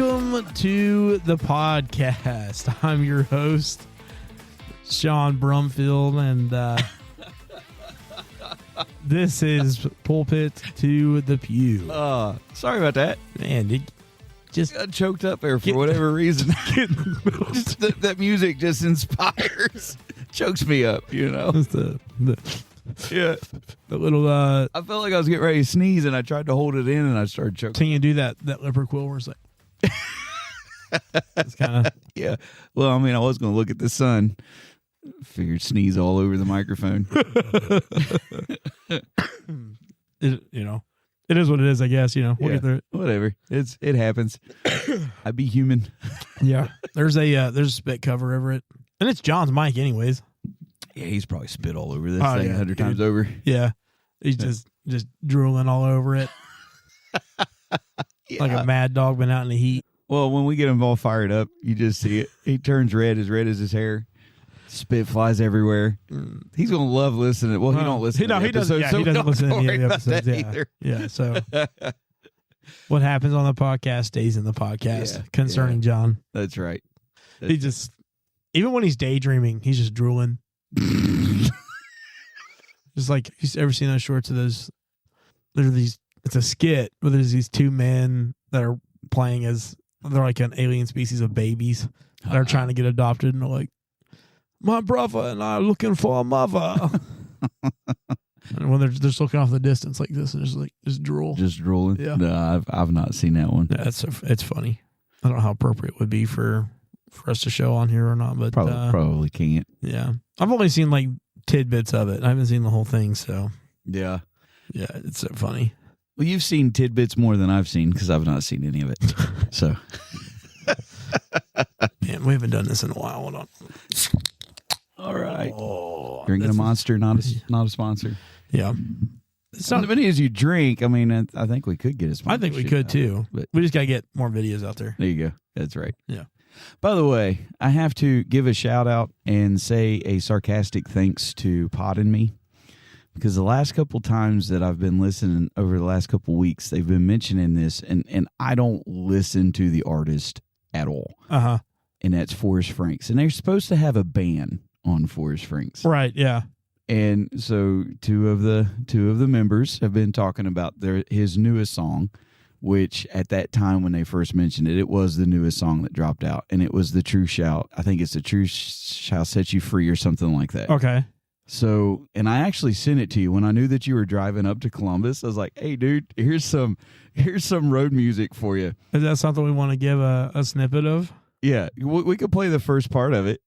Welcome to the podcast. I'm your host, Sean Brumfield, and this is Pulpit to the Pew. Sorry about that. Man, it just got choked up there for whatever reason. Just that music just inspires, chokes me up, you know. the little I felt like I was getting ready to sneeze, and I tried to hold it in, and I started choking. Can you do that leopard quill where it's like it's kind of yeah. Well, I mean, I was going to look at the sun. Figured sneeze all over the microphone. it is what it is, I guess. We'll get through it. Whatever. It happens. I be human. Yeah. There's a spit cover over it, and it's John's mic, anyways. Yeah, he's probably spit all over this thing 100 times over. Yeah, he's just drooling all over it, like a mad dog been out in the heat. Well, when we get him all fired up, you just see it. He turns red as his hair. Spit flies everywhere. He's gonna love listening. Well, he don't listen. He doesn't listen to any of the episodes. Either. Yeah. So what happens on the podcast stays in the podcast concerning John. That's right. He just, even when he's daydreaming, he's just drooling. Just like, you've ever seen those shorts of those? It's a skit where there's these two men that are playing as, they're like an alien species of babies that are trying to get adopted, and they're like, my brother and I are looking for a mother. And when they're just looking off the distance like this, and just drool. Just drooling. Yeah. No, I've not seen that one. Yeah, it's funny. I don't know how appropriate it would be for us to show on here or not, but probably can't. Yeah, I've only seen like tidbits of it. I haven't seen the whole thing, so yeah, it's so funny. Well, you've seen tidbits more than I've seen because I've not seen any of it. So, man, we haven't done this in a while. Hold on. All right. Oh, drinking a Monster, not a sponsor. Yeah. It's not as many as you drink. I mean, I think we could get a sponsor. I think we could too, but we just got to get more videos out there. There you go. That's right. Yeah. By the way, I have to give a shout out and say a sarcastic thanks to Pod and Me, because the last couple times that I've been listening over the last couple weeks, they've been mentioning this, and I don't listen to the artist at all. And that's Forrest Frank. And they're supposed to have a ban on Forrest Frank. Right, yeah. And so two of the members have been talking about his newest song, which at that time when they first mentioned it, it was the newest song that dropped out, and it was The Truth Shall. I think it's The Truth Shall Set You Free or something like that. Okay. So, and I actually sent it to you when I knew that you were driving up to Columbus. I was like, "Hey, dude, here's some road music for you." Is that something we want to give a snippet of? Yeah, we could play the first part of it.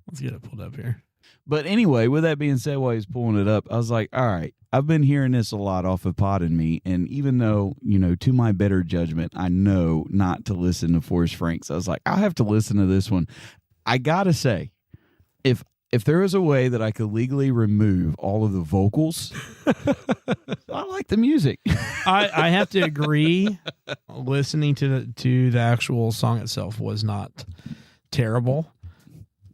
Let's get it pulled up here. But anyway, with that being said, while he's pulling it up, I was like, all right, I've been hearing this a lot off of Pod and Me, and even though, to my better judgment, I know not to listen to Forrest Frank, so I was like, I'll have to listen to this one. I gotta say, if there was a way that I could legally remove all of the vocals, I like the music. I have to agree. Listening to the actual song itself was not terrible.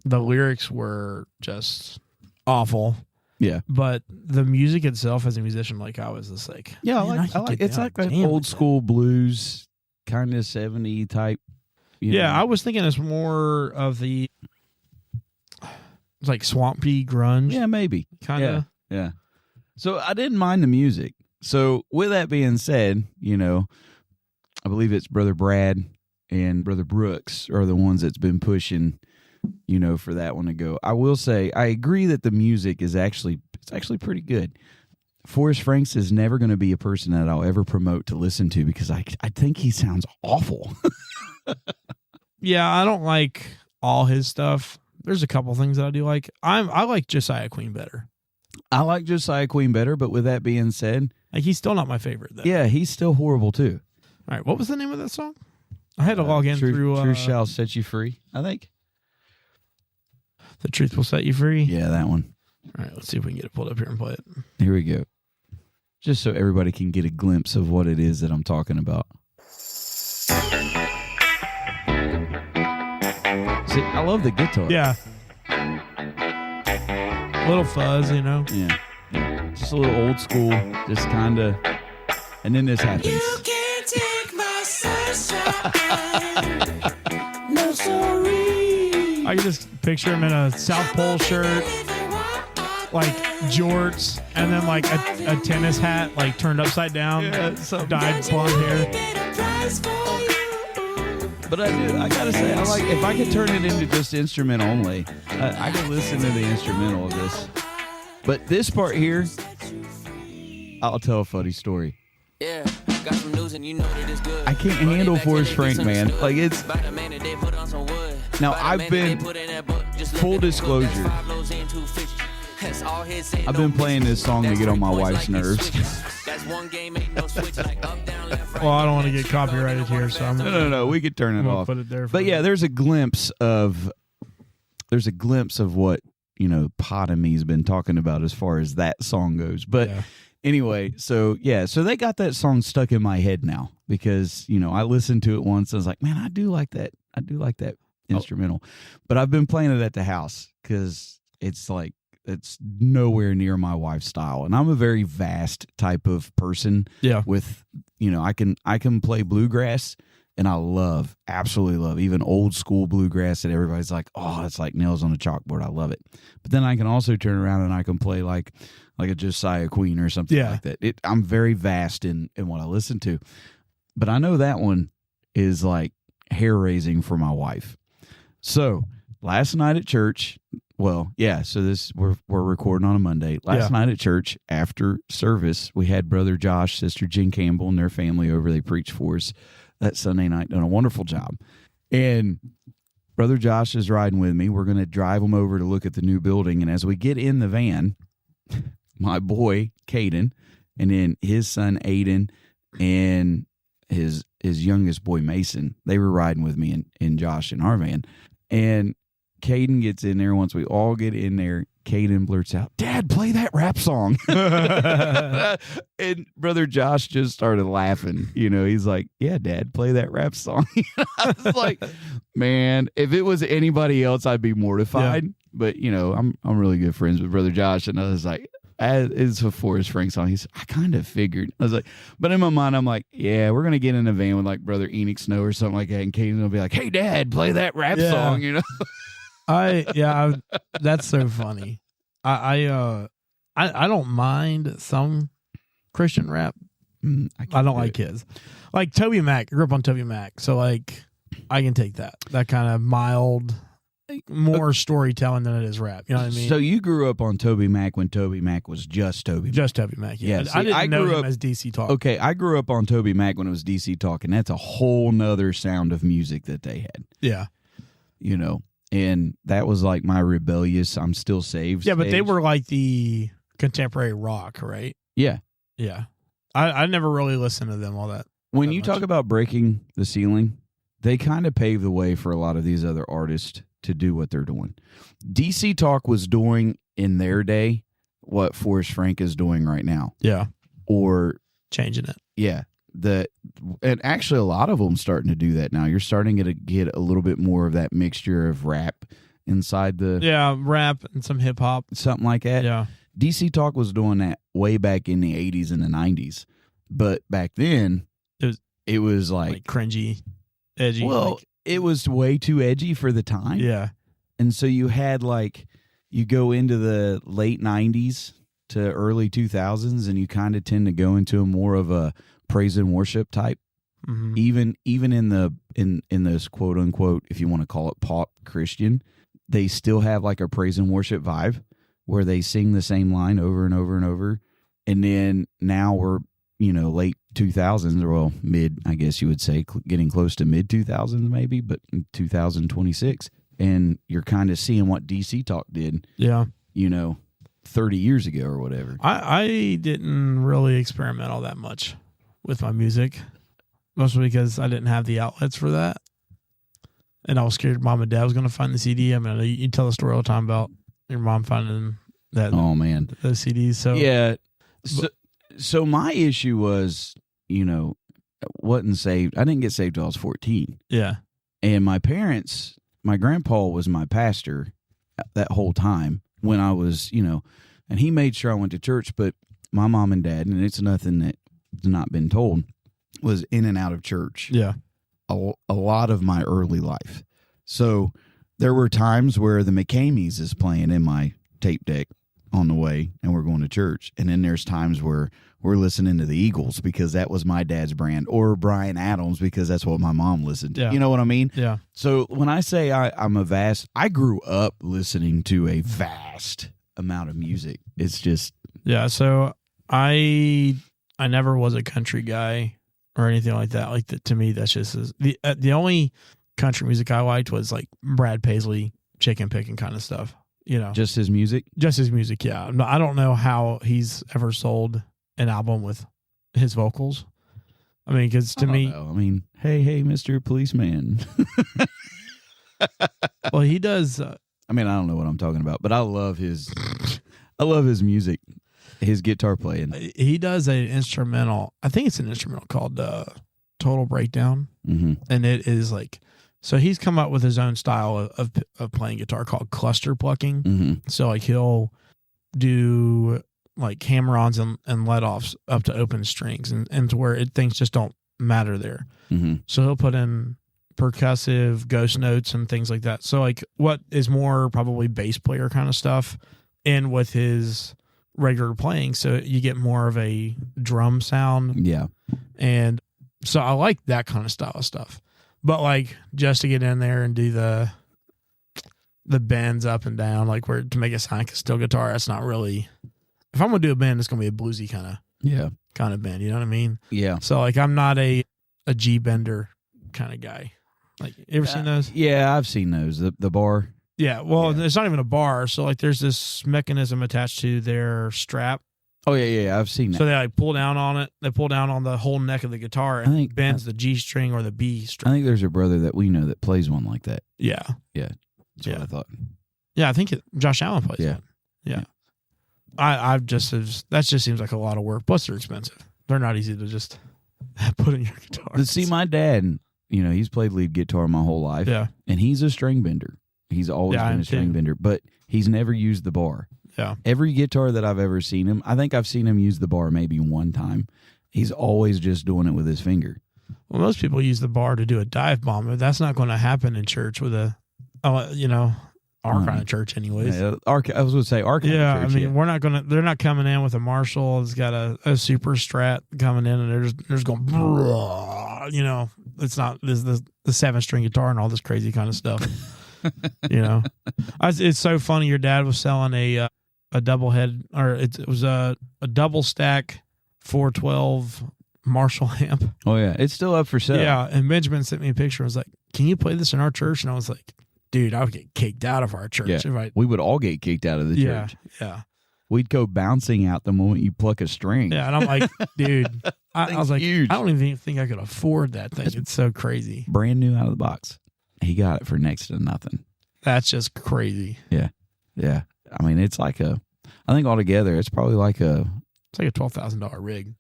The lyrics were just awful. Yeah. But the music itself, as a musician, like, I was just like, yeah, I like it's like that old school blues kind of 70 type. Yeah, I was thinking it's more of the like swampy grunge. Yeah, maybe. Kind of. Yeah. So I didn't mind the music. So with that being said, I believe it's Brother Brad and Brother Brooks are the ones that's been pushing, for that one to go. I will say, I agree that the music is actually pretty good. Forrest Frank is never going to be a person that I'll ever promote to listen to because I think he sounds awful. Yeah, I don't like all his stuff. There's a couple things that I do like. I like Josiah Queen better. I like Josiah Queen better, but with that being said, like, he's still not my favorite, though. Yeah, he's still horrible too. All right, what was the name of that song? I had to log in through Truth Shall Set You Free, I think. The Truth Will Set You Free? Yeah, that one. All right, let's see if we can get it pulled up here and play it. Here we go. Just so everybody can get a glimpse of what it is that I'm talking about. See, I love the guitar. Yeah. A little fuzz, Yeah. Just a little old school, just kind of. And then this happens. You can't take my sunshine No sorry. I can just picture him in a South Pole shirt, like jorts, and then like a tennis hat, like turned upside down, dyed blonde hair. But I gotta say, I like if I could turn it into just instrument only, I could listen to the instrumental of this. But this part here, I'll tell a funny story. Yeah, got some news and you know that it's good. I can't handle Forrest Frank, man. Like it's. Now I've been full disclosure. I've been playing this song to get on my wife's nerves. Well, I don't want to get copyrighted here, so I'm No. We could turn it off. Put it there. But yeah, there's a glimpse of what Potomy's been talking about as far as that song goes. But anyway, so they got that song stuck in my head now because I listened to it once. I was like, man, I do like that instrumental. But I've been playing it at the house because it's nowhere near my wife's style, and I'm a very vast type of person. Yeah, with I can play bluegrass, and I absolutely love even old school bluegrass that everybody's like, oh, it's like nails on a chalkboard. I love it. But then I can also turn around and I can play like a Josiah Queen or something like that. I'm very vast in what I listen to, but I know that one is like hair raising for my wife. So last night at church. Well, yeah, so we're recording on a Monday. Last night at church, after service, we had Brother Josh, Sister Jen Campbell, and their family over. They preached for us that Sunday night, done a wonderful job. And Brother Josh is riding with me. We're going to drive him over to look at the new building. And as we get in the van, my boy, Caden, and then his son, Aiden, and his youngest boy, Mason, they were riding with me and Josh in our van. And Caden gets in there. Once we all get in there, Caden blurts out, "Dad, play that rap song." And Brother Josh just started laughing. He's like, "Yeah, Dad, play that rap song." I was like, man, if it was anybody else, I'd be mortified. Yeah. But, I'm really good friends with Brother Josh. And I was like, it's a Forrest Frank song. I kind of figured. I was like, but in my mind, I'm like, yeah, we're going to get in a van with like Brother Enoch Snow or something like that. And Caden will be like, "Hey, Dad, play that rap song," That's so funny. I don't mind some Christian rap. I don't like his. Like Toby Mac. I grew up on Toby Mac, so like I can take that kind of mild, more storytelling than it is rap. You know what I mean? So you grew up on Toby Mac when Toby Mac was just Toby Mac. Just Toby Mac. Yeah. See, I didn't know him as DC Talk. Okay, I grew up on Toby Mac when it was DC Talk, and that's a whole nother sound of music that they had. Yeah. And that was like my rebellious, I'm still saved. Yeah, but they were like the contemporary rock, right? Yeah. Yeah. I never really listened to them all that. When you talk about breaking the ceiling, they kind of paved the way for a lot of these other artists to do what they're doing. DC Talk was doing in their day what Forrest Frank is doing right now. Yeah. Or changing it. Yeah. And actually a lot of them starting to do that now. You're starting to get a little bit more of that mixture of rap inside the... Yeah, rap and some hip-hop. Something like that. Yeah. DC Talk was doing that way back in the 80s and the 90s. But back then, it was like cringy, edgy. Well, it was way too edgy for the time. Yeah. And so you had you go into the late 90s to early 2000s and you kind of tend to go into more of a praise and worship type. Mm-hmm. Even in those quote unquote, if you want to call it pop Christian, they still have like a praise and worship vibe where they sing the same line over and over and over. And then now we're, late 2000s, or well, mid, I guess you would say, getting close to mid 2000s maybe, but 2026. And you're kind of seeing what DC Talk did. Yeah. 30 years ago or whatever. I didn't really experiment all that much with my music, mostly because I didn't have the outlets for that. And I was scared Mom and Dad was going to find the CD. I mean, you tell a story all the time about your mom finding that. Oh, man. Those CDs. So yeah. So my issue was, wasn't saved. I didn't get saved till I was 14. Yeah. And my grandpa was my pastor that whole time when I was, and he made sure I went to church, but my mom and dad, and it's nothing that's not been told, was in and out of church. Yeah. a lot of my early life. So there were times where the McCameys is playing in my tape deck on the way and we're going to church. And then there's times where we're listening to the Eagles because that was my dad's brand, or Bryan Adams because that's what my mom listened to. Yeah. You know what I mean? Yeah. So when I say I grew up listening to a vast amount of music. It's just. Yeah. So I never was a country guy or anything like that. Like to me, that's just the only country music I liked was like Brad Paisley, chicken picking kind of stuff. You know, just his music. Yeah. I don't know how he's ever sold an album with his vocals. I mean, because to me, I mean, hey, Mr. Policeman. well, he does. I mean, I don't know what I'm talking about, but I love his music, his guitar playing. He does an instrumental. I think it's an instrumental called Total Breakdown, and it is like. So he's come up with his own style of playing guitar called cluster plucking. So like he'll do like hammer-ons and let-offs up to open strings and to where things just don't matter there. So he'll put in percussive ghost notes and things like that. So like what is more probably bass player kind of stuff in with his regular playing. So you get more of a drum sound. Yeah. And so I like that kind of style of stuff. But like just to get in there and do the bends up and down, like where to make it sound like a steel guitar, that's not really. If I'm gonna do a bend, it's gonna be a bluesy kind of bend. You know what I mean? Yeah. So like I'm not a G bender kind of guy. Like you ever seen those? Yeah, I've seen those. The bar. Yeah. Well, it's not even a bar. So like there's this mechanism attached to their strap. Oh yeah, I've seen that. So they like pull down on it. They pull down on the whole neck of the guitar and it bends the G string or the B string. I think there's a brother that we know that plays one like that. Yeah. Yeah. That's what I thought. Yeah, I think Josh Allen plays one. Yeah. That just seems like a lot of work. Plus they're expensive. They're not easy to just put in your guitar. But see, my dad, he's played lead guitar my whole life. Yeah. And he's a string bender. He's always been a string bender, but he's never used the bar. Yeah. Every guitar that I've ever seen him, I think I've seen him use the bar maybe one time. He's always just doing it with his finger. Well, most people use the bar to do a dive bomb, but that's not going to happen in church with our kind of church anyways. Yeah, I was going to say our kind of church. I mean, they're not coming in with a Marshall. It's got a super strat coming in and they're just going, it's not the 7-string guitar and all this crazy kind of stuff. It's so funny. Your dad was selling a double head, or it was a double stack 412 Marshall amp. Oh yeah, it's still up for sale. Yeah, and Benjamin sent me a picture and was like, "Can you play this in our church?" And I was like, "Dude, I would get kicked out of our church." Yeah, we would all get kicked out of the church. Yeah. We'd go bouncing out the moment you pluck a string. Yeah, and I'm like, dude, I was like, huge. I don't even think I could afford that thing. It's so crazy. Brand new out of the box. He got it for next to nothing. That's just crazy. Yeah. I mean, it's like I think altogether, it's probably like it's like a $12,000 rig.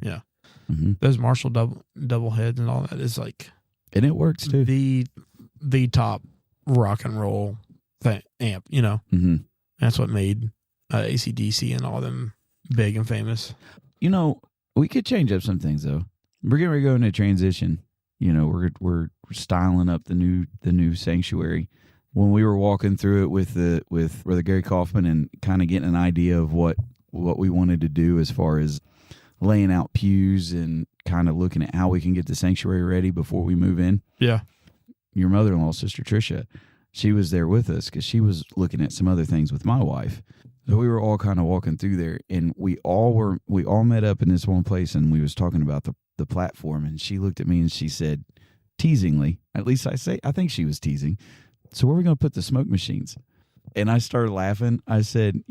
Yeah. Those Marshall double heads and all that is like, and it works too. The top rock and roll amp, That's what made AC/DC and all them big and famous. We could change up some things though. We're getting ready to go into transition. We're styling up the new sanctuary. When we were walking through it with Brother Gary Kaufman and kind of getting an idea of what we wanted to do as far as laying out pews and kind of looking at how we can get the sanctuary ready before we move in. Yeah. Your mother-in-law, Sister Tricia, she was there with us because she was looking at some other things with my wife. So we were all kind of walking through there, and we all met up in this one place, and we was talking about the platform, and she looked at me and she said, teasingly, at least I think she was teasing, "So where are we going to put the smoke machines?" And I started laughing. I said,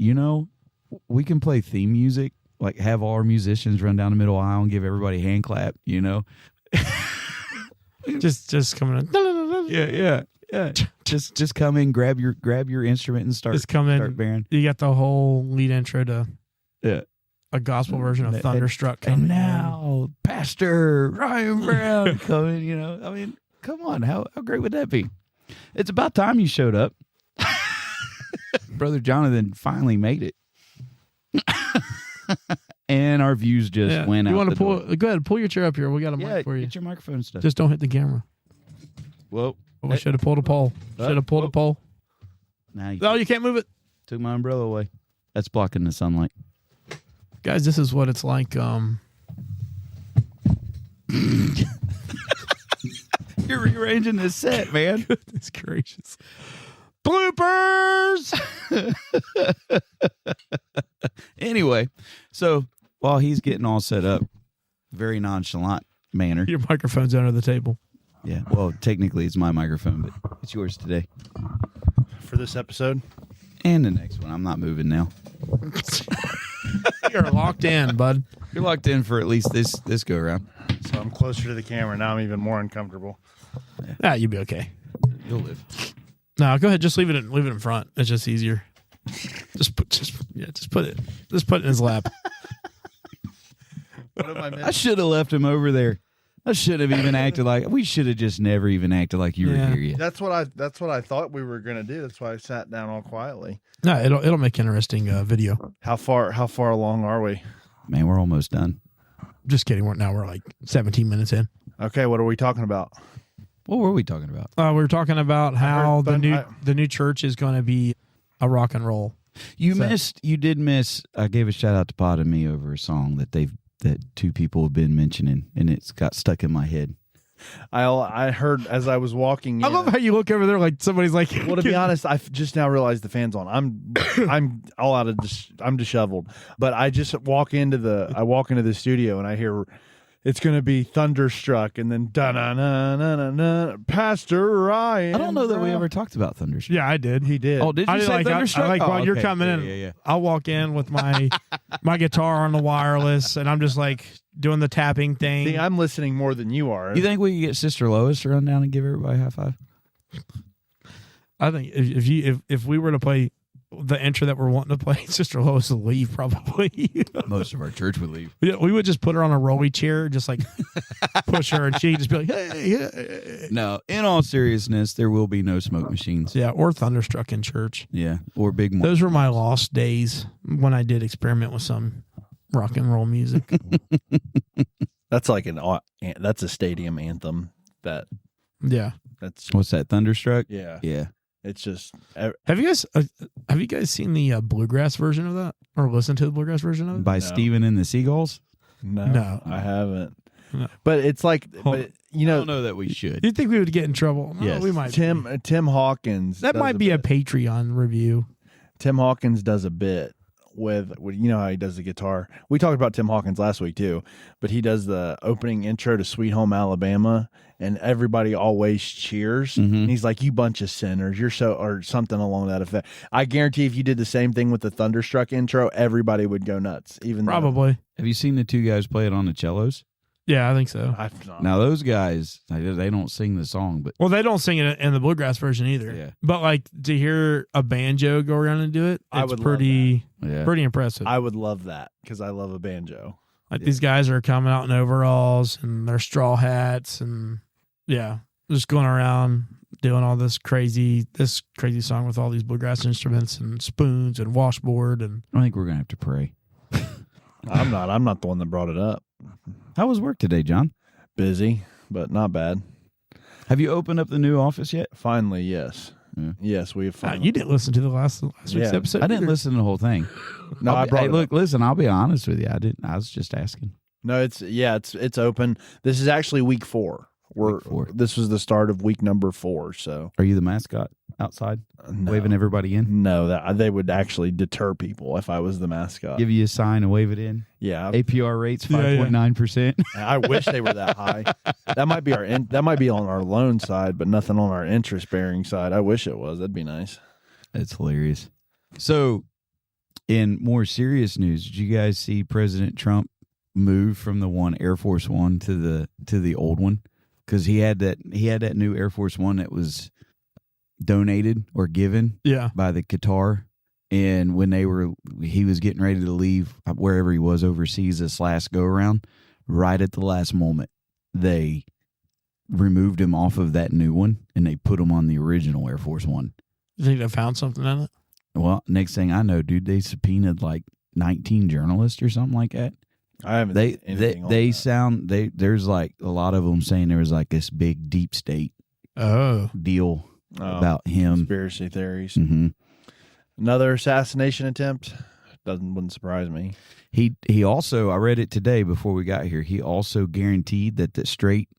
we can play theme music, like have all our musicians run down the middle aisle and give everybody a hand clap, Just coming in. Yeah. Just come in, grab your instrument and start bearing. You got the whole lead intro to a gospel version of Thunderstruck coming. And now Pastor Ryan Brown coming, I mean, come on, how great would that be? It's about time you showed up. Brother Jonathan finally made it. and our views just went out. You want the to pull? door. Go ahead, pull your chair up here. We got a mic for you. Get your microphone stuff. Just don't hit the camera. Whoa. We should have pulled a pole. Should have pulled a pole. Now You can't move it. took my umbrella away. That's blocking the sunlight. Guys, this is what it's like. You're rearranging this set, man. Goodness gracious. Bloopers! Anyway, so while he's getting all set up, very nonchalant manner. Your microphone's under the table. Yeah, well, technically it's my microphone, but it's yours today. For this episode? And the next one. I'm not moving now. You're locked in, bud. You're locked in for at least this go around. So I'm closer to the camera. Now I'm even more uncomfortable. You'll be okay. You'll live. No, go ahead. Just leave it in front. It's just easier. Just put it in his lap. What am I missing? I should have left him over there. I should have even acted like we should have just never even acted like you were here yet. That's what I thought we were gonna do. That's why I sat down all quietly. No, it'll make interesting video. How far along are we? Man, we're almost done. Just kidding. We're like 17 minutes in. Okay, what are we talking about? What were we talking about? We were talking about how heard- the new church is going to be a rock and roll. You did miss. I gave a shout out to Pod and me over a song that two people have been mentioning, and it's got stuck in my head. I heard as I was walking in. I love how you look over there like somebody's like. Well, to be honest, I just now realized the fan's on. I'm all out of I'm disheveled. But I just walk into the studio and I hear it's going to be Thunderstruck and then da na na na na na Pastor Ryan. I don't know that we ever talked about Thunderstruck. Yeah, I did. He did. Oh, did you I say like Thunderstruck? I like while you're okay. coming in. Yeah. I'll walk in with my guitar on the wireless, and I'm just like doing the tapping thing. See, I'm listening more than you are. You think we could get Sister Lois to run down and give everybody a high five? I think if we were to play the intro that we're wanting to play, Sister Lois will leave probably. Most of our church would leave. Yeah, we would just put her on a rolly chair, just like push her, and she'd just be like, hey. No, in all seriousness, there will be no smoke machines. Yeah, or Thunderstruck in church. Yeah, or big. Those were my lost days when I did experiment with some rock and roll music. That's like that's a stadium anthem. That's What's that? Thunderstruck? yeah. Yeah. It's just Have you guys seen the bluegrass version of that, or listened to the bluegrass version of it? By Steven and the Seagulls? no, I haven't. No. But it's like, but you I know, don't know that we should. You think we would get in trouble? No, Yes. we might. Tim Hawkins. That does might be a bit. Patreon review. Tim Hawkins does a bit with you know how he does the guitar. We talked about Tim Hawkins last week too, but he does the opening intro to Sweet Home Alabama, and everybody always cheers. Mhm. And he's like, "You bunch of sinners, you're so," or something along that effect. I guarantee if you did the same thing with the Thunderstruck intro, everybody would go nuts. Even though Probably. Have you seen the two guys play it on the cellos? Yeah, I think so. I've not. Now, those guys, they don't sing the song, but Well, they don't sing it in the bluegrass version either. Yeah. But like to hear a banjo go around and do it, I it's would love pretty yeah. pretty impressive. I would love that because I love a banjo. Like these guys are coming out in overalls and their straw hats and just going around doing all this crazy song with all these bluegrass instruments and spoons and washboard and I think we're going to have to pray. I'm not the one that brought it up. How was work today, John? Busy, but not bad. Have you opened up the new office yet? Finally, yes. Yeah. Yes, we have finally. you didn't listen to the last week's Yeah. episode. I didn't either. listen to the whole thing. No, I brought it up. Listen, I'll be honest with you. I didn't. I was just asking. No, it's open. This is actually week 4. Week 4. This was the start of week number 4. So Are you the mascot outside no, waving everybody in? no, that they would actually deter people if I was the mascot. Give you a sign and wave it in. Yeah, APR rates Yeah, yeah. 5.9%. I wish they were that high. That might be that might be on our loan side, but nothing on our interest bearing side. I wish it was. That'd be nice. That's hilarious. So, in more serious news, did you guys see President Trump move from the one Air Force One to the old one? Because he had that new Air Force One that was donated or given by the Qatar, and when he was getting ready to leave wherever he was overseas this last go around, right at the last moment, they removed him off of that new one and they put him on the original Air Force One. You think they found something in it? Well, next thing I know, dude, they subpoenaed like 19 journalists or something like that. I haven't. They seen anything on they that. sound there's like a lot of them saying there was like this big deep state deal about him. Conspiracy theories. Mm-hmm. Another assassination attempt wouldn't surprise me. He also, I read it today before we got here. He also guaranteed that the Strait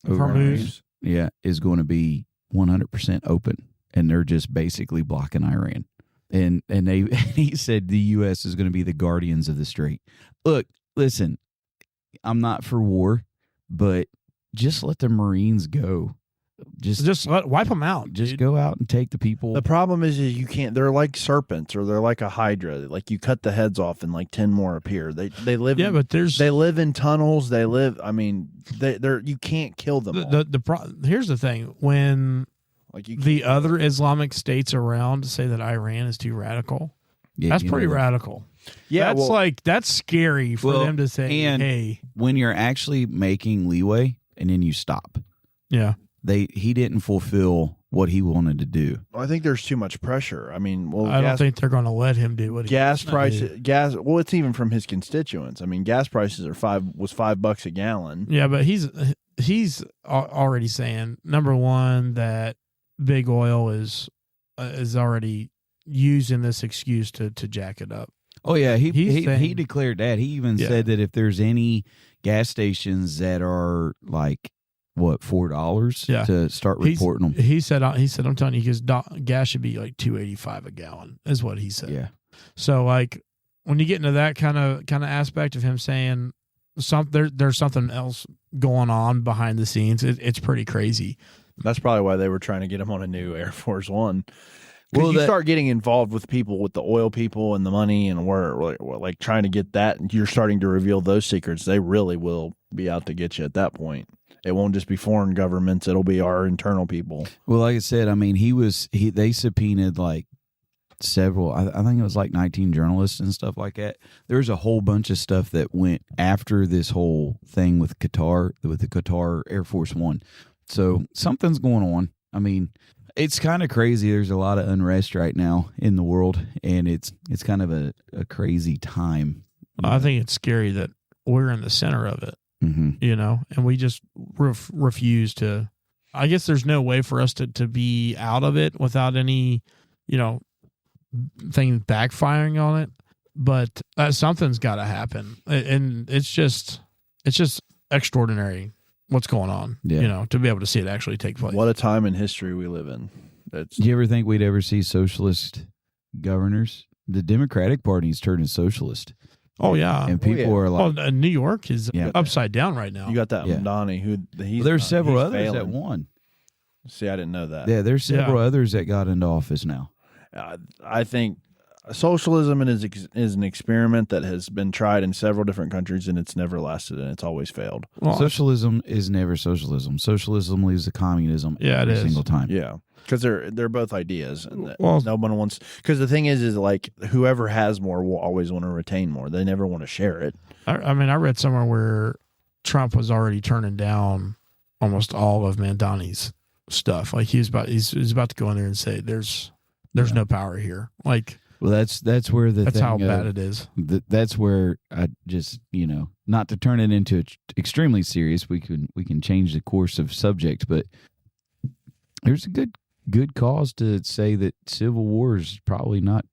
over Hormuz. is going to be 100% open, and they're just basically blocking Iran. And he said the U.S. is going to be the guardians of the Strait. Look, listen, I'm not for war, but just let the Marines go. Just wipe them out. Just dude. go out and take the people. The problem is you can't. They're like serpents, or they're like a hydra. Like you cut the heads off, and like 10 more appear. They live. Yeah, but they live in tunnels. They live. I mean, they're you can't kill them. Here's the thing: when like the other Islamic states around say that Iran is too radical, that's pretty radical. Yeah, that's scary for them to say. And hey, when you're actually making leeway, and then you stop. Yeah. He didn't fulfill what he wanted to do. I think there's too much pressure. I mean, I don't think they're going to let him do what he gas prices. Well, it's even from his constituents. I mean, gas prices are $5 a gallon. Yeah, but he's already saying, number one, that big oil is already using this excuse to jack it up. Oh yeah, he declared that. He even Yeah. said that if there's any gas stations that are like $4 to start reporting them. He said, I'm telling you, because gas should be like $2.85 a gallon, is what he said. Yeah. So like when you get into that kind of aspect of him saying there's something else going on behind the scenes, it's pretty crazy. That's probably why they were trying to get him on a new Air Force One. Because Well, you start getting involved with people, with the oil people and the money, and we're like trying to get that, and you're starting to reveal those secrets. They really will be out to get you at that point. It won't just be foreign governments; it'll be our internal people. Well, like I said, I mean, they subpoenaed like several. I think it was like 19 journalists and stuff like that. There's a whole bunch of stuff that went after this whole thing with Qatar, with the Qatar Air Force One. So something's going on. I mean, it's kind of crazy. There's a lot of unrest right now in the world, and it's kind of a crazy time. I think it's scary that we're in the center of it. Mm-hmm. And we just refuse to. I guess there's no way for us to be out of it without any, thing backfiring on it. But something's got to happen, and it's just extraordinary what's going on. Yeah. To be able to see it actually take place. What a time in history we live in. Do you ever think we'd ever see socialist governors? The Democratic Party's turning socialist. Oh yeah, and people are like, well, New York is upside down right now. You got that Yeah. Mamdani there's several others failing. that won. See, I didn't know that. Yeah, there's several others that got into office now. I think socialism is an experiment that has been tried in several different countries, and it's never lasted, and it's always failed. Well, Socialism is never socialism. Socialism leads to communism every single time. Yeah, because they're both ideas, and Well- no one wants. Because the thing is like whoever has more will always want to retain more. They never want to share it. I mean, I read somewhere where Trump was already turning down almost all of Mamdani's stuff. Like he's about to go in there and say, "There's no power here." Like, well, that's where that's how bad it is. That's where I just not to turn it into extremely serious. We can change the course of subject, but there's a good cause to say that civil war is probably not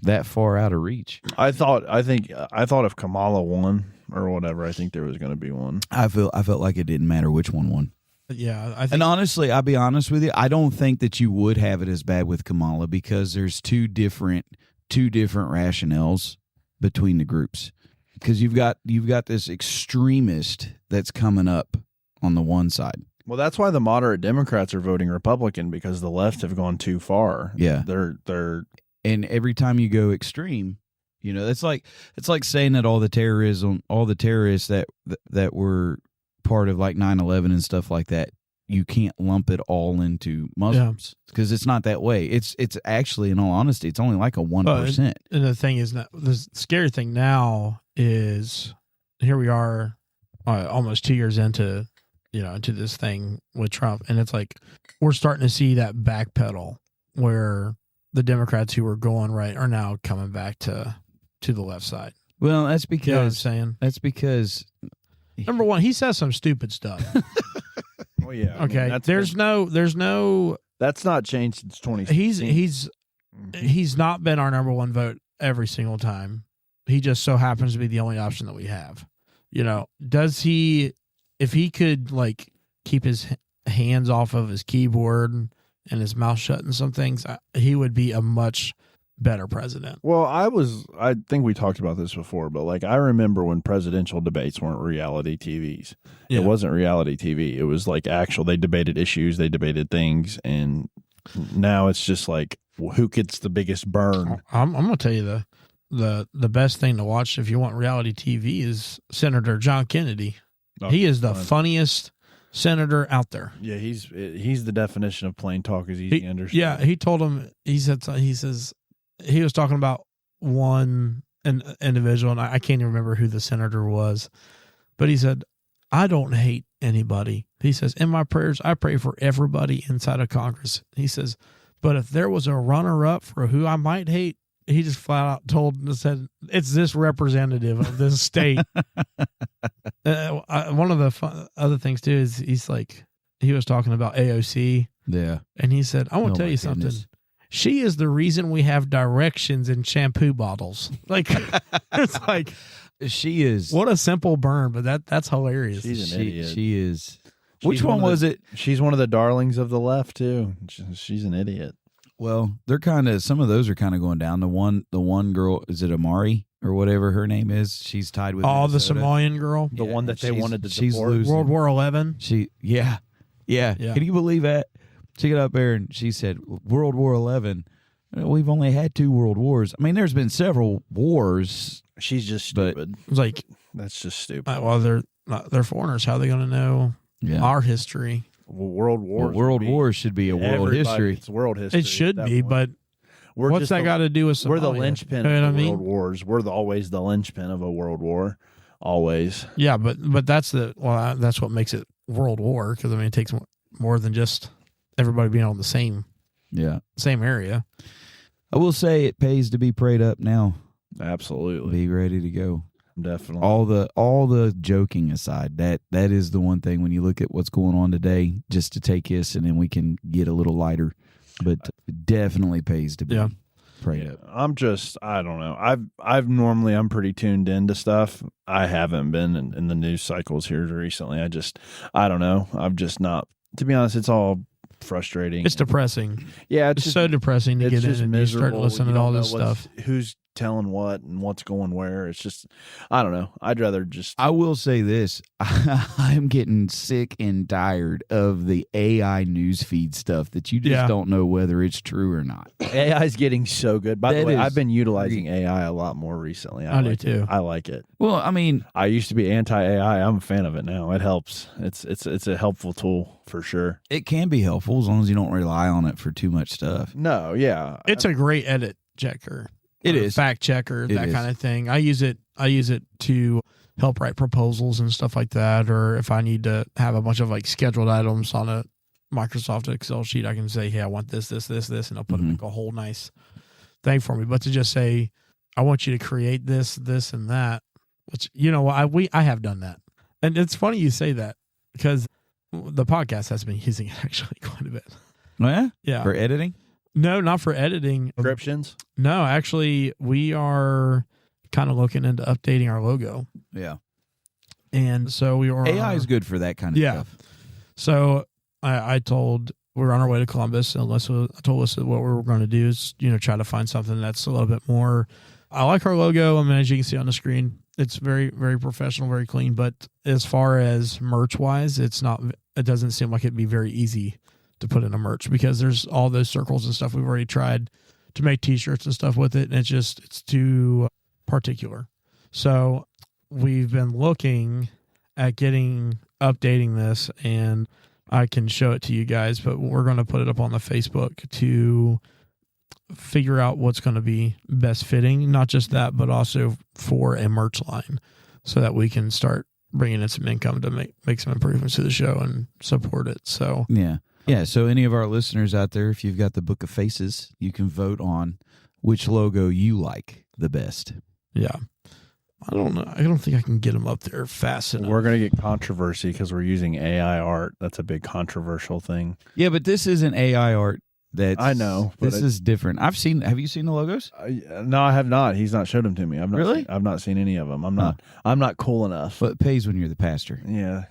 that far out of reach. I thought if Kamala won or whatever, I think there was going to be one. I felt like it didn't matter which one won. Yeah, I think, And honestly, I'll be honest with you, I don't think that you would have it as bad with Kamala because there's two different rationales between the groups. Because you've got this extremist that's coming up on the one side. Well, that's why the moderate Democrats are voting Republican, because the left have gone too far. Yeah. They're And every time you go extreme, it's like saying that all the terrorists that were part of like 9/11 and stuff like that, you can't lump it all into Muslims because it's not that way. It's actually, in all honesty, it's only like a 1%. And the thing is, the scary thing now is here we are, almost 2 years into this thing with Trump, and it's like we're starting to see that backpedal where the Democrats who were going right are now coming back to the left side. Well, that's You know what I'm because saying? number Number one, he says some stupid stuff. Well, yeah. I mean, Okay, there's no. that's not changed since 2016. He's not been our number one vote every single time. He just so happens to be the only option that we have. You know, does he? If he could like keep his hands off of his keyboard and his mouth shut and some things, he would be a much better president. Well, I think we talked about this before, but like I remember when presidential debates weren't reality TVs. Yeah. It wasn't reality TV. It was like they debated issues, they debated things, and now it's just like who gets the biggest burn. I'm going to tell you the best thing to watch if you want reality TV is Senator John Kennedy. He is the funniest senator out there. Yeah, he's the definition of plain talk is easy to understand. Yeah, he told him, he says, he was talking about one individual, and I can't even remember who the senator was, but he said, I don't hate anybody. He says, in my prayers, I pray for everybody inside of Congress. He says, but if there was a runner-up for who I might hate, he just flat out said, it's this representative of this state. One of the other things, too, is he was talking about AOC. Yeah. And he said, I want to tell you something. She is the reason we have directions in shampoo bottles. Like, it's like, she is. What a simple burn, but that's hilarious. She's an idiot. She is. Which one was it? She's one of the darlings of the left, too. She's an idiot. Well, they're some of those are kind of going down. The one girl, is it Amari or whatever her name is? She's tied with the Minnesota. Somalian girl. The one that they wanted to she's deport. losing. World War 11. Yeah. Can you believe that? She got up there and she said, World War 11. We've only had 2 world wars. I mean, there's been several wars. She's just stupid. It's like, that's just stupid. Well, they're foreigners. How are they going to know our history? Well, world wars should be a world history. It's world history. It should be, but what's that got to do with Somalia? We're the linchpin of the world wars. We're always the linchpin of a world war. Always. Yeah, but that's that's what makes it world war, because I mean it takes more than just everybody being on the same area. I will say it pays to be prayed up now. Absolutely. Be ready to go. Definitely. All the joking aside, that is the one thing when you look at what's going on today, just to take this and then we can get a little lighter. But it definitely pays to be prayed up. I don't know. I'm pretty tuned into stuff. I haven't been in the news cycles here recently. I don't know. I'm just not, to be honest, it's all frustrating. It's depressing. Yeah, it's so depressing to get in and you start listening to all this stuff. Who's telling what and what's going where? It's just, I don't know. I'd rather just. I will say this: I'm getting sick and tired of the AI newsfeed stuff that you just don't know whether it's true or not. AI is getting so good. By the way, I've been utilizing AI a lot more recently. I do too. I like it. Well, I mean, I used to be anti-AI. I'm a fan of it now. It helps. It's a helpful tool for sure. It can be helpful as long as you don't rely on it for too much stuff. No, yeah, it's a great edit checker. It is fact checker, that kind of thing. I use it to help write proposals and stuff like that, or if I need to have a bunch of like scheduled items on a Microsoft Excel sheet, I can say, hey, I want this, and I'll put like a whole nice thing for me. But to just say, I want you to create this, and that, which, you know, I have done that. And it's funny you say that, because the podcast has been using it actually quite a bit. Oh, yeah? Yeah. For editing? No, not for editing. Descriptions? No, actually, we are kind of looking into updating our logo. Yeah. And so we are. AI is good for that kind of stuff. So I told, we're on our way to Columbus, and I told Alyssa what we were going to do is, you know, try to find something that's a little bit more. I like our logo. I mean, as you can see on the screen, it's very, very professional, very clean. But as far as merch wise, it doesn't seem like it'd be very easy to put in a merch, because there's all those circles and stuff we've already tried to make t-shirts and stuff with it, and it's too particular. So we've been looking at updating this, and I can show it to you guys, but we're going to put it up on the Facebook to figure out what's going to be best fitting, not just that, but also for a merch line, so that we can start bringing in some income to make some improvements to the show and support it. So Yeah, so any of our listeners out there, if you've got the Book of Faces, you can vote on which logo you like the best. Yeah. I don't know. I don't think I can get them up there fast enough. We're going to get controversy because we're using AI art. That's a big controversial thing. Yeah, but this isn't AI art. I know. But This is different. Have you seen the logos? No, I have not. He's not showed them to me. Really? I've not seen any of them. I'm not cool enough. But it pays when you're the pastor. Yeah,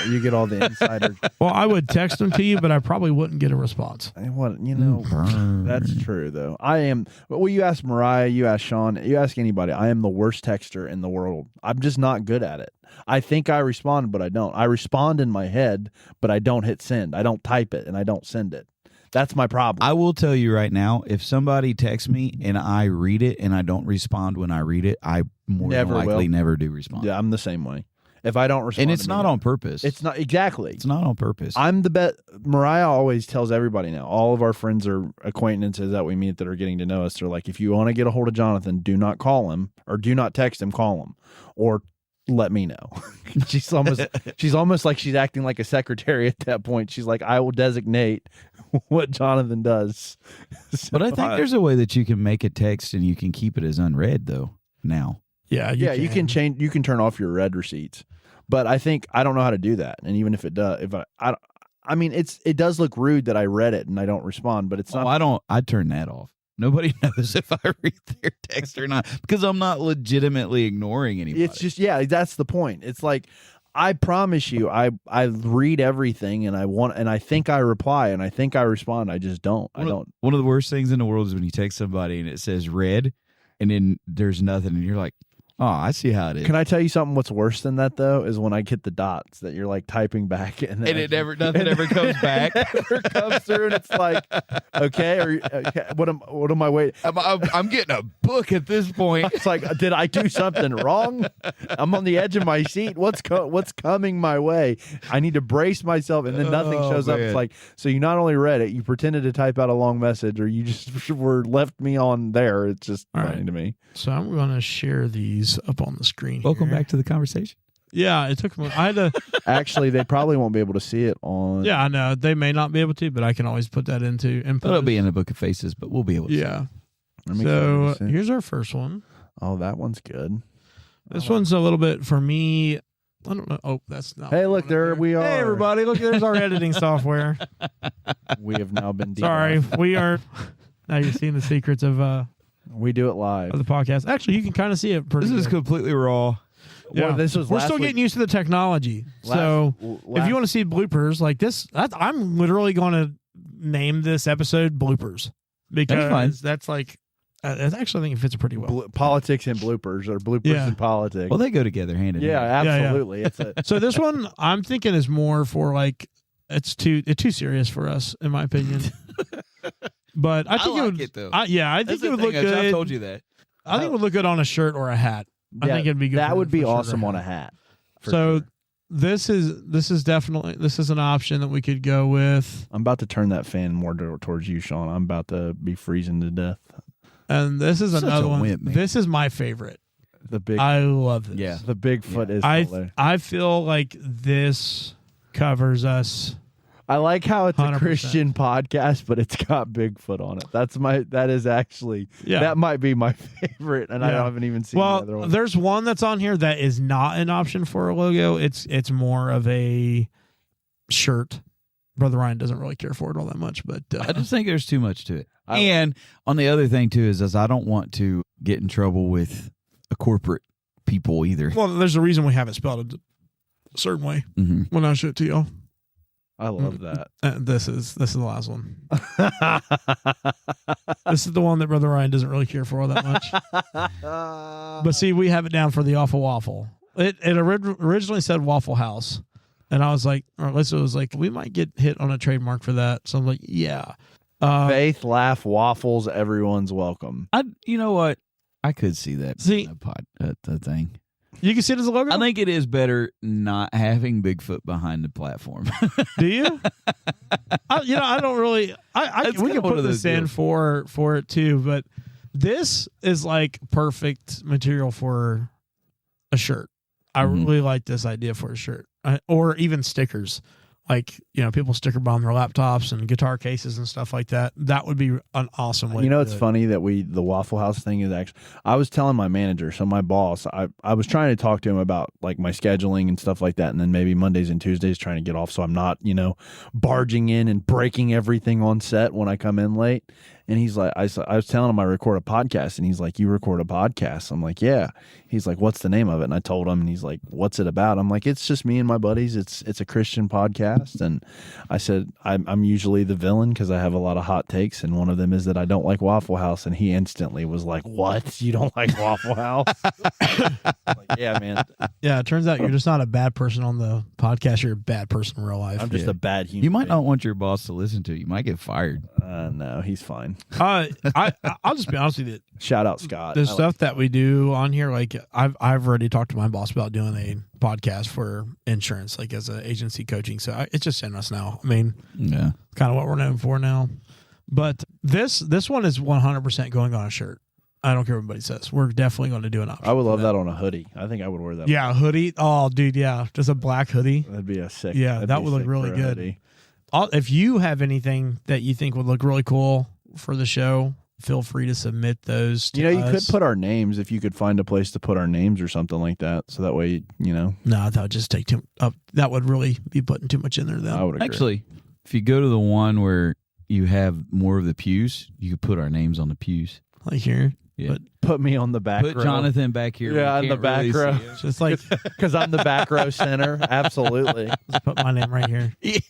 you get all the insider. Well, I would text them to you, but I probably wouldn't get a response. What that's true though. I am. Well, you ask Mariah, you ask Sean, you ask anybody. I am the worst texter in the world. I'm just not good at it. I think I respond, but I don't. I respond in my head, but I don't hit send. I don't type it and I don't send it. That's my problem. I will tell you right now, if somebody texts me and I read it and I don't respond when I read it, I more than likely never do respond. Yeah, I'm the same way. If I don't respond, and it's not on purpose. It's not exactly. It's not on purpose. I'm the best. Mariah always tells everybody now. All of our friends or acquaintances that we meet that are getting to know us, they're like, if you want to get a hold of Jonathan, do not call him or do not text him. Call him or let me know. she's almost like she's acting like a secretary at that point. She's like, I will designate what Jonathan does. But I think there's a way that you can make a text and you can keep it as unread though. Now, you can change. You can turn off your read receipts, but I don't know how to do that. And even if it does, I mean, it does look rude that I read it and I don't respond. But it's not. I turn that off. Nobody knows if I read their text or not because I'm not legitimately ignoring anybody. It's just that's the point. It's like, I promise you, I read everything and I think I reply and I think I respond. I just don't. One of the worst things in the world is when you text somebody and it says read and then there's nothing and you're like, oh, I see how it is. Can I tell you something? What's worse than that though is when I get the dots that you're like typing back and nothing ever comes back. Never comes through and it's like, okay, what am I waiting? I'm getting a book at this point. It's like, did I do something wrong? I'm on the edge of my seat. What's coming my way? I need to brace myself, and then nothing shows up. It's like, so you not only read it, you pretended to type out a long message, or you just were left me on there. It's just funny to me. So I'm going to share these up on the screen. Welcome back to the conversation. Yeah, it took me. I had to. Actually, they probably won't be able to see it on. Yeah, I know they may not be able to, but I can always put that into input. It'll be in the book of faces, but we'll be able to. Yeah. So here's our first one. Oh, that one's good. This one's a little bit for me. I don't know. Oh, that's not. Hey, look, there we are. Hey, everybody, look, there's our editing software. We have now been. Sorry, we are. Now you're seeing the secrets of. We do it live of the podcast. Actually, you can kind of see it. This is completely raw. Yeah, well, we're still getting used to the technology. If you want to see bloopers like this, I'm literally going to name this episode bloopers because that's like. I actually think it fits pretty well. Politics and bloopers, or bloopers and politics. Well, they go together hand in hand. Yeah, absolutely. Yeah. So this one, I'm thinking is more for like it's too serious for us, in my opinion. But I think it would. I think it would look good. I told you that. I think it would look good on a shirt or a hat. I think it'd be good. That would be awesome on a hat. So this is definitely an option that we could go with. I'm about to turn that fan more towards you, Sean. I'm about to be freezing to death. And this is another one. This is my favorite. I love this. Yeah, the Bigfoot is. I feel like this covers us. I like how it's 100%. A Christian podcast, but it's got Bigfoot on it. That is actually that might be my favorite, and I haven't even seen the other one. There's one that's on here that is not an option for a logo. It's more of a shirt. Brother Ryan doesn't really care for it all that much, but I just think there's too much to it. And on the other thing too is I don't want to get in trouble with a corporate people either. Well, there's a reason we have it spelled a certain way when I show it to y'all. I love that. This is the last one. This is the one that Brother Ryan doesn't really care for all that much. But see, we have it down for the Awful Waffle. It originally said Waffle House. And I was like, or Alyssa was like, we might get hit on a trademark for that. So I'm like, yeah. Faith, laugh, waffles, everyone's welcome. You know what? I could see that. See, the thing. You can see it as a logo? I think it is better not having Bigfoot behind the platform. Do you? I don't really. We can put this in for it too, but this is like perfect material for a shirt. I really like this idea for a shirt, or even stickers like, people sticker bomb their laptops and guitar cases and stuff like that. That would be an awesome way. It's funny that the Waffle House thing is actually, I was telling my manager, so my boss, I was trying to talk to him about like my scheduling and stuff like that. And then maybe Mondays and Tuesdays trying to get off. So I'm not, barging in and breaking everything on set when I come in late. And he's like, I was telling him I record a podcast, and he's like, you record a podcast? I'm like, yeah. He's like, what's the name of it? And I told him, and he's like, what's it about? I'm like, it's just me and my buddies. It's a Christian podcast. And I said, I'm usually the villain because I have a lot of hot takes, and one of them is that I don't like Waffle House. And he instantly was like, what? You don't like Waffle House? Like, yeah, man. Yeah, it turns out you're just not a bad person on the podcast. You're a bad person in real life. I'm just a bad human. You might not want your boss to listen to you. You might get fired. No, he's fine. I'll just be honest with you. Shout out Scott. The stuff that we do on here, like I've already talked to my boss about doing a podcast for insurance, like as an agency coaching. So it's just in us now. I mean, yeah, kind of what we're known for now. But this one is 100% going on a shirt. I don't care what anybody says. We're definitely going to do an option. I would love that on a hoodie. I think I would wear that. Yeah, a hoodie. Oh, dude, yeah, just a black hoodie. That'd be a sick. Yeah, that would look really good. If you have anything that you think would look really cool for the show, feel free to submit those to you us. could put our names if you could find a place to put our names or something like that. So that way, No, that would just take too up. That would really be putting too much in there then. I would agree. Actually, if you go to the one where you have more of the pews, you could put our names on the pews. Like here. Yeah. But put me on the back row. Put Jonathan back here. Yeah, in the back row. Just like, because I'm the back row center. Absolutely. let's put my name right here. Yeah.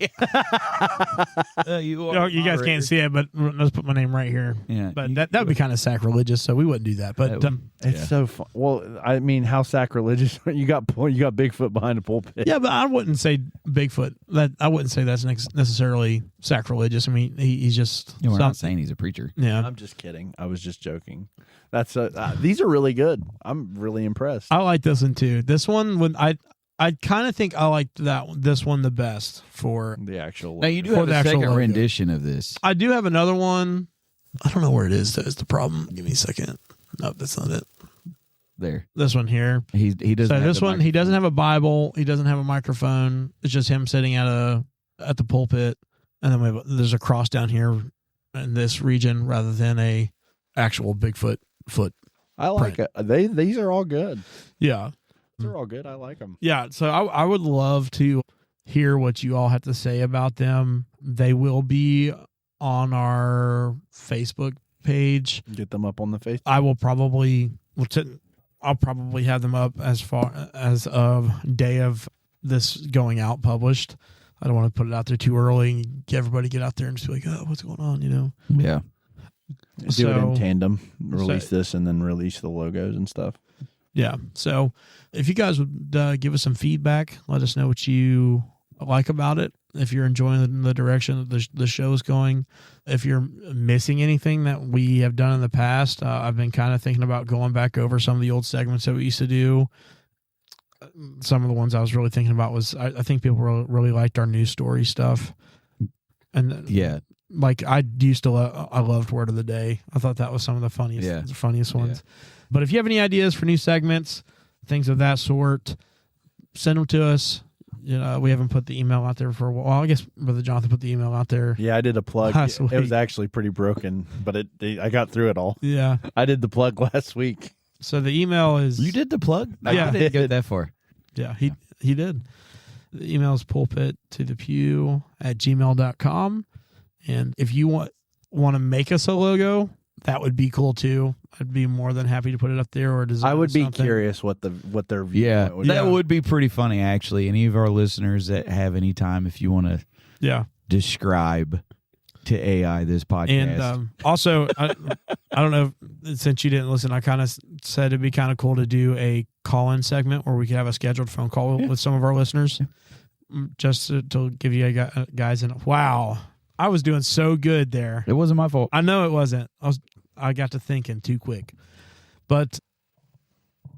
You guys can't see it, but let's put my name right here. Yeah. But that would be kind of sacrilegious, so we wouldn't do that. But It's so fun. Well, I mean, how sacrilegious? You got Bigfoot behind a pulpit. yeah, but I wouldn't say Bigfoot. I wouldn't say that's necessarily sacrilegious. I mean, he's just. Yeah, we're not saying he's a preacher. Yeah, I'm just kidding. I was just joking. That's these are really good. I'm really impressed. I like this one too. This one, when I kind of think I liked this one the best for the actual. Now you do for have the a actual second logo. rendition of this. I do have another one. I don't know where it is. That is the problem. Give me a second. Nope, that's not it. There, This one here. he doesn't. So have this the one, he microphone. doesn't have a Bible. He doesn't have a microphone. It's just him sitting at the pulpit, and then there's a cross down here in this region rather than a actual Bigfoot foot. I like it. These are all good. Yeah, These are all good. I like them. yeah. So I would love to hear what you all have to say about them. They will be on our Facebook page. Get them up on the face. I will probably I'll probably have them up as far as of day of this going out published. I don't want to put it out there too early and get everybody get out there and just be like, oh, what's going on, Yeah. Do it in tandem. Release this and then release the logos and stuff. Yeah. So if you guys would give us some feedback, let us know what you like about it. If you're enjoying the direction that the show is going, if you're missing anything that we have done in the past, I've been kind of thinking about going back over some of the old segments that we used to do. Some of the ones I was really thinking about was I think people really liked our news story stuff. And Yeah. like I used to, I loved Word of the Day. I thought that was some of the funniest ones. But if you have any ideas for new segments, things of that sort, send them to us. We haven't put the email out there for a while. Well, I guess Brother Jonathan put the email out there. Yeah, I did a plug. Last It was week. actually pretty broken, but I got through it all. Yeah. I did the plug last week. So the email is. You did the plug? Yeah. I didn't go that far. Yeah, he did. The email is PulpitToThePew @gmail.com. And if you want to make us a logo, that would be cool too. I'd be more than happy to put it up there or design I would be something. curious what their view Yeah, would that be. would be pretty funny, actually. Any of our listeners that have any time, if you want to Yeah. describe to AI this podcast. And also, I don't know, since you didn't listen, I kind of said it'd be kind of cool to do a call-in segment where we could have a scheduled phone call with some of our listeners. Just to give you guys wow, I was doing so good there. It wasn't my fault. I know it wasn't. I got to thinking too quick. But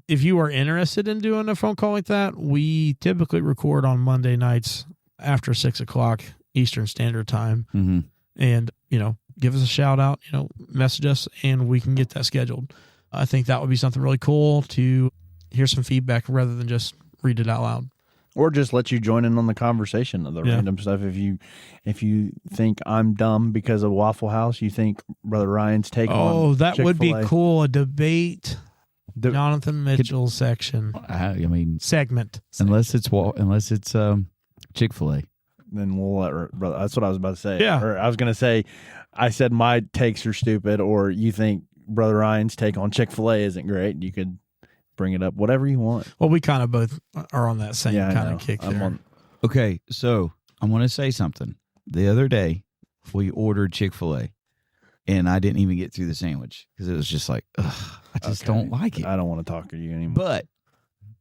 if you are interested in doing a phone call like that, we typically record on Monday nights after 6:00 Eastern Standard Time. Mm-hmm. And, give us a shout out, message us, and we can get that scheduled. I think that would be something really cool to hear some feedback rather than just read it out loud. Or just let you join in on the conversation of the random stuff. If you think I'm dumb because of Waffle House, you think Brother Ryan's take on Oh, that would be Chick-fil-A. cool. A debate. Jonathan Mitchell section. I mean, Segment. unless it's Chick-fil-A. Then we'll let brother. That's what I was about to say. Yeah. Or I was going to say, I said my takes are stupid, or you think Brother Ryan's take on Chick-fil-A isn't great. You could bring it up, whatever you want. Well, we kind of both are on that same I kind know. of kick I'm there. on- Okay, so I want to say something. The other day, we ordered Chick-fil-A, and I didn't even get through the sandwich because it was just like, ugh, I just Okay. don't like it. I don't want to talk to you anymore.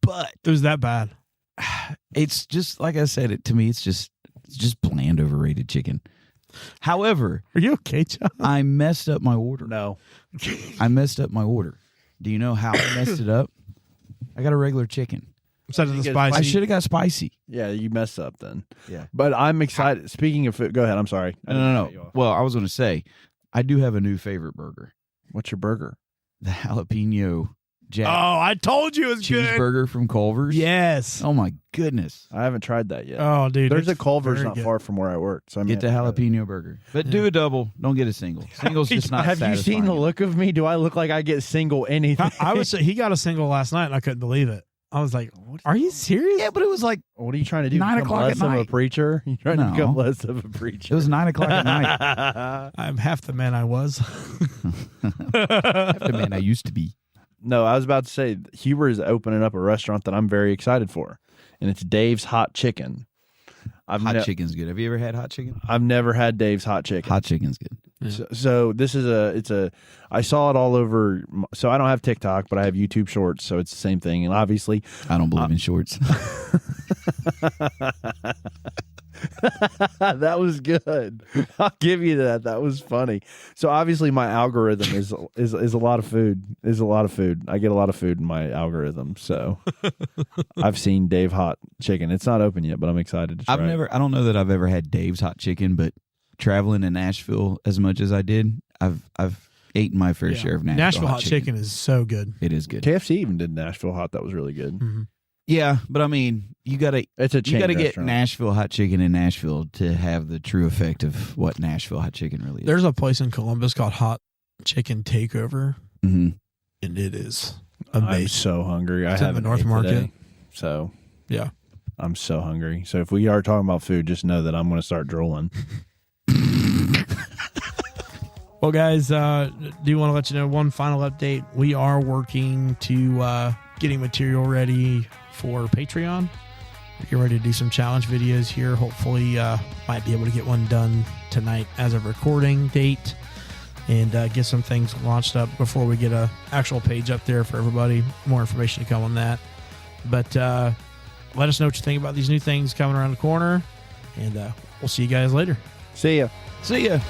But It was that bad. it's just like I said. To me, it's just bland, overrated chicken. However, Are you okay, John? I messed up my order. No. I messed up my order. Do you know how I messed it up? I got a regular chicken. Instead of the You get spicy. I should have got spicy. Yeah, you messed up then. Yeah. But I'm excited. Speaking of food, go ahead. I'm sorry. I didn't cut you No. off. Well, I was going to say, I do have a new favorite burger. What's your burger? The jalapeno jack Oh, I told you it was good. cheeseburger from Culver's. Yes. Oh my goodness. I haven't tried that yet. Oh, dude. There's a it's Culver's very not good. far from where I work. So I Get the jalapeno burger. But do a double. Don't get a single. Single's just not Have you seen the satisfying. look of me? Do I look like I get single anything? I was. He got a single last night, and I couldn't believe it. I was like, "Are you serious?" Yeah, but it was like, What are you trying to do? 9 Become o'clock less at of a night. preacher? You trying to No. become less of a it preacher? was 9 o'clock at night. I'm half the man I was. After man I used to be. No, I was about to say Huber is opening up a restaurant that I'm very excited for, and it's Dave's Hot Chicken. Hot chicken's good. Have you ever had hot chicken? I've never had Dave's Hot Chicken. Hot chicken's good. So this is I saw it all over. So I don't have TikTok, but I have YouTube Shorts, so it's the same thing. And obviously, I don't believe in shorts. that was good. I'll give you that. That was funny. So obviously, my algorithm is a lot of food. Is a lot of food. I get a lot of food in my algorithm. So I've seen Dave Hot Chicken. It's not open yet, but I'm excited to try it. I don't know that I've ever had Dave's hot chicken, but traveling to Nashville as much as I did, I've eaten my fair share of Nashville hot chicken is so good. It is good. KFC even did Nashville Hot. That was really good. Mhm. Yeah, but I mean, you gotta It's a chain get restaurant. Nashville hot chicken in Nashville to have the true effect of what Nashville hot chicken really is. There's a place in Columbus called Hot Chicken Takeover, Mhm. and it is I'm amazing. so hungry. I It's in the haven't North ate Market. today, so Yeah. I'm so hungry. So if we are talking about food, just know that I'm going to start drooling. Well, guys, do want to let you know one final update. We are working to getting material ready for Patreon. We're ready to do some challenge videos here. Hopefully, might be able to get one done tonight as a recording date and get some things launched up before we get a actual page up there for everybody. More information to come on that. But let us know what you think about these new things coming around the corner, and we'll see you guys later. See ya. See ya.